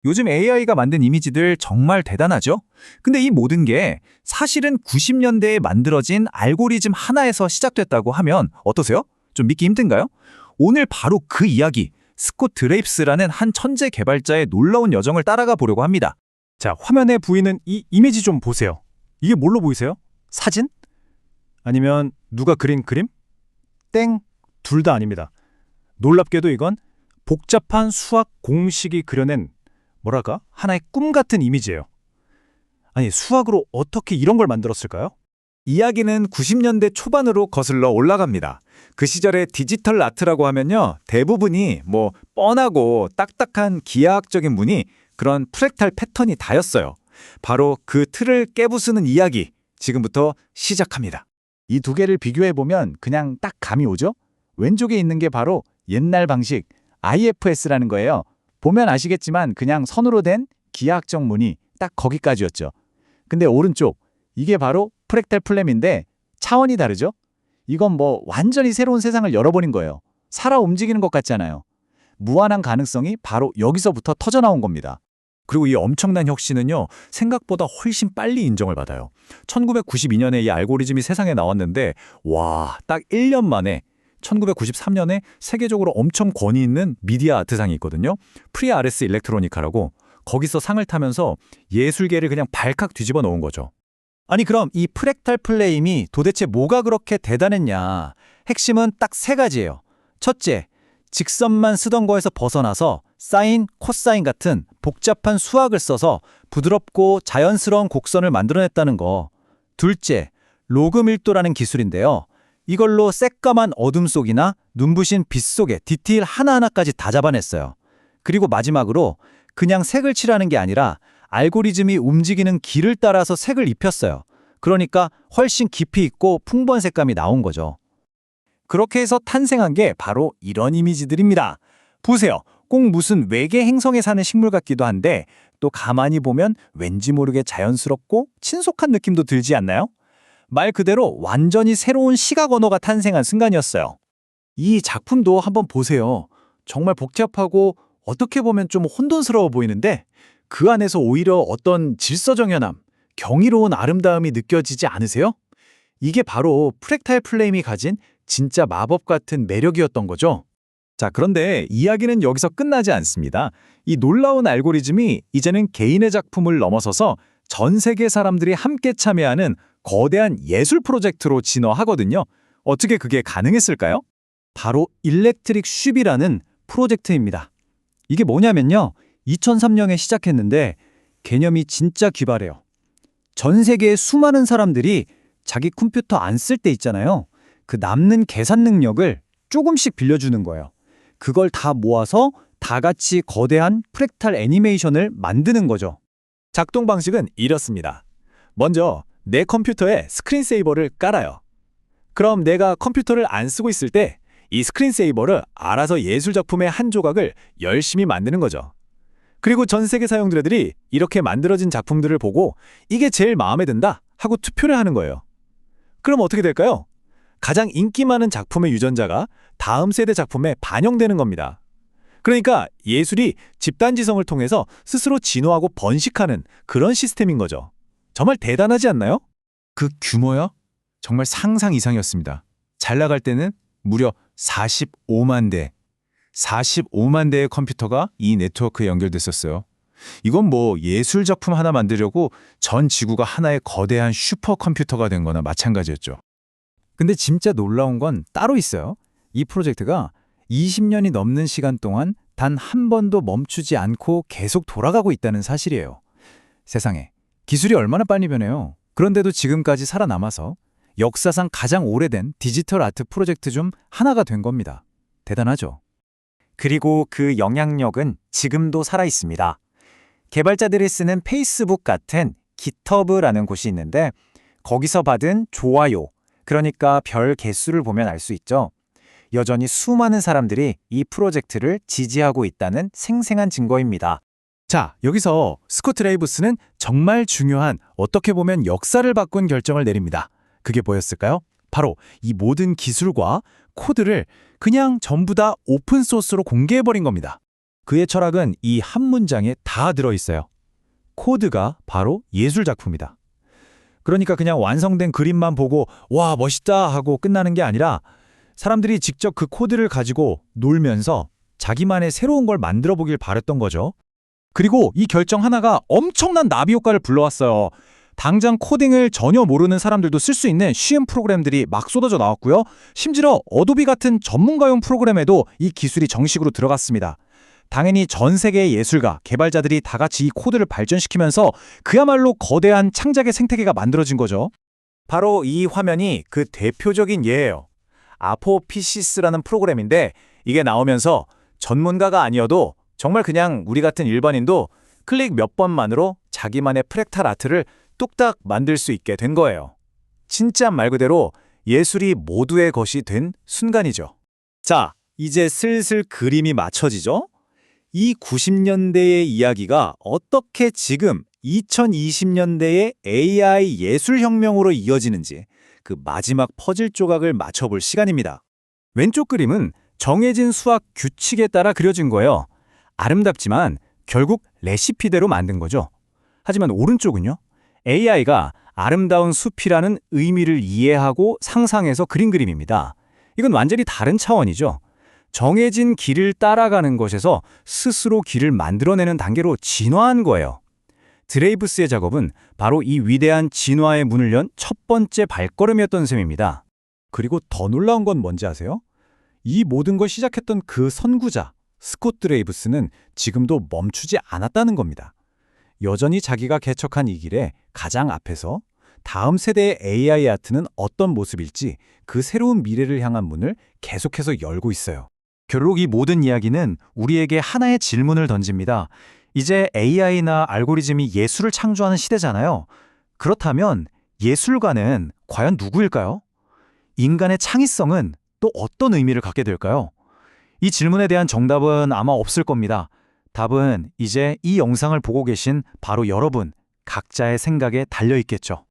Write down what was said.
요즘 AI가 만든 이미지들 정말 대단하죠? 근데 이 모든 게 사실은 90년대에 만들어진 알고리즘 하나에서 시작됐다고 하면 어떠세요? 좀 믿기 힘든가요? 오늘 바로 그 이야기, 스콧 드레이프스라는 한 천재 개발자의 놀라운 여정을 따라가 보려고 합니다. 자, 화면에 보이는 이 이미지 좀 보세요. 이게 뭘로 보이세요? 사진? 아니면 누가 그린 그림? 땡, 둘 다 아닙니다. 놀랍게도 이건 복잡한 수학 공식이 그려낸 뭐랄까? 하나의 꿈 같은 이미지예요. 아니, 수학으로 어떻게 이런 걸 만들었을까요? 이야기는 90년대 초반으로 거슬러 올라갑니다. 그 시절의 디지털 아트라고 하면요, 대부분이 뻔하고 딱딱한 기하학적인 무늬, 그런 프랙탈 패턴이 다였어요. 바로 그 틀을 깨부수는 이야기, 지금부터 시작합니다. 이 두 개를 비교해보면 그냥 딱 감이 오죠? 왼쪽에 있는 게 바로 옛날 방식 IFS라는 거예요. 보면 아시겠지만 그냥 선으로 된 기하학적 무늬 딱 거기까지였죠. 근데 오른쪽, 이게 바로 프랙탈 플램인데 차원이 다르죠? 이건 완전히 새로운 세상을 열어버린 거예요. 살아 움직이는 것 같잖아요. 무한한 가능성이 바로 여기서부터 터져나온 겁니다. 그리고 이 엄청난 혁신은요, 생각보다 훨씬 빨리 인정을 받아요. 1992년에 이 알고리즘이 세상에 나왔는데, 와, 딱 1년 만에 1993년에 세계적으로 엄청 권위 있는 미디어 아트상이 있거든요. 프리 아레스 일렉트로니카라고. 거기서 상을 타면서 예술계를 그냥 발칵 뒤집어 놓은 거죠. 아니, 그럼 이 프랙탈 플레임이 도대체 뭐가 그렇게 대단했냐? 핵심은 딱 세 가지예요. 첫째, 직선만 쓰던 거에서 벗어나서 사인, 코사인 같은 복잡한 수학을 써서 부드럽고 자연스러운 곡선을 만들어냈다는 거. 둘째, 로그밀도라는 기술인데요. 이걸로 새까만 어둠 속이나 눈부신 빛 속의 디테일 하나하나까지 다 잡아냈어요. 그리고 마지막으로 그냥 색을 칠하는 게 아니라 알고리즘이 움직이는 길을 따라서 색을 입혔어요. 그러니까 훨씬 깊이 있고 풍부한 색감이 나온 거죠. 그렇게 해서 탄생한 게 바로 이런 이미지들입니다. 보세요. 꼭 무슨 외계 행성에 사는 식물 같기도 한데 또 가만히 보면 왠지 모르게 자연스럽고 친숙한 느낌도 들지 않나요? 말 그대로 완전히 새로운 시각 언어가 탄생한 순간이었어요. 이 작품도 한번 보세요. 정말 복잡하고 어떻게 보면 좀 혼돈스러워 보이는데 그 안에서 오히려 어떤 질서정연함, 경이로운 아름다움이 느껴지지 않으세요? 이게 바로 프랙탈 플레임이 가진 진짜 마법 같은 매력이었던 거죠. 자, 그런데 이야기는 여기서 끝나지 않습니다. 이 놀라운 알고리즘이 이제는 개인의 작품을 넘어서서 전 세계 사람들이 함께 참여하는 거대한 예술 프로젝트로 진화하거든요. 어떻게 그게 가능했을까요? 바로 일렉트릭 쉽이라는 프로젝트입니다. 이게 뭐냐면요. 2003년에 시작했는데 개념이 진짜 기발해요. 전 세계의 수많은 사람들이 자기 컴퓨터 안 쓸 때 있잖아요. 그 남는 계산 능력을 조금씩 빌려주는 거예요. 그걸 다 모아서 다 같이 거대한 프랙탈 애니메이션을 만드는 거죠. 작동 방식은 이렇습니다. 먼저 내 컴퓨터에 스크린세이버를 깔아요. 그럼 내가 컴퓨터를 안 쓰고 있을 때 이 스크린세이버를 알아서 예술 작품의 한 조각을 열심히 만드는 거죠. 그리고 전 세계 사용자들이 이렇게 만들어진 작품들을 보고 이게 제일 마음에 든다 하고 투표를 하는 거예요. 그럼 어떻게 될까요? 가장 인기 많은 작품의 유전자가 다음 세대 작품에 반영되는 겁니다. 그러니까 예술이 집단지성을 통해서 스스로 진화하고 번식하는 그런 시스템인 거죠. 정말 대단하지 않나요? 그 규모요? 정말 상상 이상이었습니다. 잘 나갈 때는 무려 45만 대. 45만 대의 컴퓨터가 이 네트워크에 연결됐었어요. 이건 예술 작품 하나 만들려고 전 지구가 하나의 거대한 슈퍼컴퓨터가 된 거나 마찬가지였죠. 근데 진짜 놀라운 건 따로 있어요. 이 프로젝트가 20년이 넘는 시간 동안 단 한 번도 멈추지 않고 계속 돌아가고 있다는 사실이에요. 세상에, 기술이 얼마나 빨리 변해요. 그런데도 지금까지 살아남아서 역사상 가장 오래된 디지털 아트 프로젝트 중 하나가 된 겁니다. 대단하죠? 그리고 그 영향력은 지금도 살아있습니다. 개발자들이 쓰는 페이스북 같은 깃허브라는 곳이 있는데 거기서 받은 좋아요, 그러니까 별 개수를 보면 알 수 있죠. 여전히 수많은 사람들이 이 프로젝트를 지지하고 있다는 생생한 증거입니다. 자, 여기서 스콧 드레이브스는 정말 중요한, 어떻게 보면 역사를 바꾼 결정을 내립니다. 그게 뭐였을까요? 바로 이 모든 기술과 코드를 그냥 전부 다 오픈소스로 공개해버린 겁니다. 그의 철학은 이 한 문장에 다 들어있어요. 코드가 바로 예술 작품이다. 그러니까 그냥 완성된 그림만 보고 와 멋있다 하고 끝나는 게 아니라 사람들이 직접 그 코드를 가지고 놀면서 자기만의 새로운 걸 만들어 보길 바랬던 거죠. 그리고 이 결정 하나가 엄청난 나비 효과를 불러왔어요. 당장 코딩을 전혀 모르는 사람들도 쓸 수 있는 쉬운 프로그램들이 막 쏟아져 나왔고요. 심지어 어도비 같은 전문가용 프로그램에도 이 기술이 정식으로 들어갔습니다. 당연히 전 세계의 예술가, 개발자들이 다 같이 이 코드를 발전시키면서 그야말로 거대한 창작의 생태계가 만들어진 거죠. 바로 이 화면이 그 대표적인 예예요. 아포피시스라는 프로그램인데 이게 나오면서 전문가가 아니어도 정말 그냥 우리 같은 일반인도 클릭 몇 번만으로 자기만의 프랙탈 아트를 뚝딱 만들 수 있게 된 거예요. 진짜 말 그대로 예술이 모두의 것이 된 순간이죠. 자, 이제 슬슬 그림이 맞춰지죠? 이 90년대의 이야기가 어떻게 지금 2020년대의 AI 예술혁명으로 이어지는지 그 마지막 퍼즐 조각을 맞춰볼 시간입니다. 왼쪽 그림은 정해진 수학 규칙에 따라 그려진 거예요. 아름답지만 결국 레시피대로 만든 거죠. 하지만 오른쪽은요? AI가 아름다운 숲이라는 의미를 이해하고 상상해서 그린 그림입니다. 이건 완전히 다른 차원이죠. 정해진 길을 따라가는 것에서 스스로 길을 만들어내는 단계로 진화한 거예요. 드레이브스의 작업은 바로 이 위대한 진화의 문을 연 첫 번째 발걸음이었던 셈입니다. 그리고 더 놀라운 건 뭔지 아세요? 이 모든 걸 시작했던 그 선구자, 스콧 드레이브스는 지금도 멈추지 않았다는 겁니다. 여전히 자기가 개척한 이 길에 가장 앞에서 다음 세대의 AI 아트는 어떤 모습일지 그 새로운 미래를 향한 문을 계속해서 열고 있어요. 결국 이 모든 이야기는 우리에게 하나의 질문을 던집니다. 이제 AI나 알고리즘이 예술을 창조하는 시대잖아요. 그렇다면 예술가는 과연 누구일까요? 인간의 창의성은 또 어떤 의미를 갖게 될까요? 이 질문에 대한 정답은 아마 없을 겁니다. 답은 이제 이 영상을 보고 계신 바로 여러분, 각자의 생각에 달려 있겠죠.